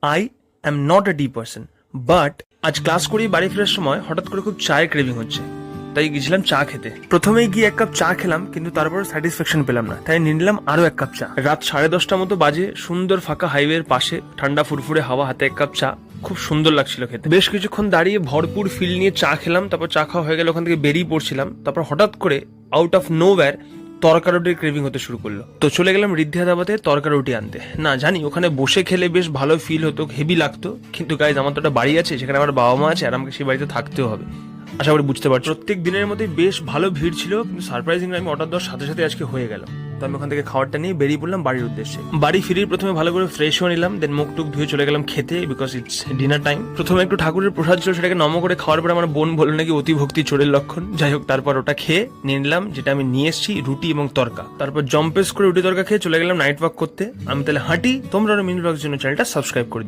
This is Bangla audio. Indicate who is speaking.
Speaker 1: I am not a T person, but আজ ক্লাস করেই বাড়ি ফেরার সময় হঠাৎ করে খুব চায়ের ক্রেভিং হচ্ছে, তাই গেছিলাম চা খেতে। প্রথমেই গিয়ে 1 কাপ চা খেলাম, কিন্তু তারপর স্যাটিসফ্যাকশন পেলাম না, তাই নিয়ে নিলাম আরো 1 কাপ চা। রাত 10:30 মতো বাজে, সুন্দর ফাঁকা হাইওয়ের পাশে ঠান্ডা ফুরফুরে হাওয়া, হাতে 1 কাপ চা, খুব সুন্দর লাগছিল খেতে। বেশ কিছুক্ষণ দাঁড়িয়ে ভরপুর ফিল নিয়ে চা খেলাম, তারপর চা খাওয়া হয়ে গেল, ওখান থেকে বেরিয়ে পড়ছিলাম, তারপর হঠাৎ করে আউট অফ নোওয়্যার তরকা রুটির ক্রেভিং হতে শুরু করলো। তো চলে গেলাম রিদ্ধা ধাবাতে তরকা রুটি আনতে। না জানি ওখানে বসে খেলে বেশ ভালো ফিল হতো, হেভি লাগতো, কিন্তু গাইজ আমার তো একটা বাড়ি আছে, সেখানে আমার বাবা মা আছে, আর আমাকে সেই বাড়িতে থাকতেও হবে। আশা করি বুঝতে পারছো। প্রত্যেক দিনের মধ্যে বেশ ভালো ভিড় ছিল, কিন্তু সারপ্রাইজিংলি আমি অর্ডার দেওয়ার সাথে সাথে আজকে হয়ে গেল। তো আমি ওখান থেকে খাবারটা নিয়ে বেরিয়ে পড়লাম বাড়ির উদ্দেশ্যে। বাড়ি ফিরে প্রথমে ভালো করে ফ্রেশ হয়ে নিলাম, দেন মুখ টুক ধুয়ে চলে গেলাম খেতে, বিকজ ইটস ডিনার টাইম। প্রথমে একটু ঠাকুরের প্রসাদ ছিল, সেটাকে নম করে খাওয়ার পরে আমার বোন বললো নাকি অতি ভক্তি চোরের লক্ষণ। যাই হোক, তারপর ওটা খেয়ে নিয়ে নিলাম যেটা আমি নিয়ে এসেছি, রুটি এবং তরকা। তারপর জম্পেস করে রুটি তরকা খেয়ে চলে গেলাম নাইট ওয়াক করতে। আমি তাহলে হাঁটি, তোমরা মিনি ব্লগের জন্য চ্যানেলটা সাবস্ক্রাইব করে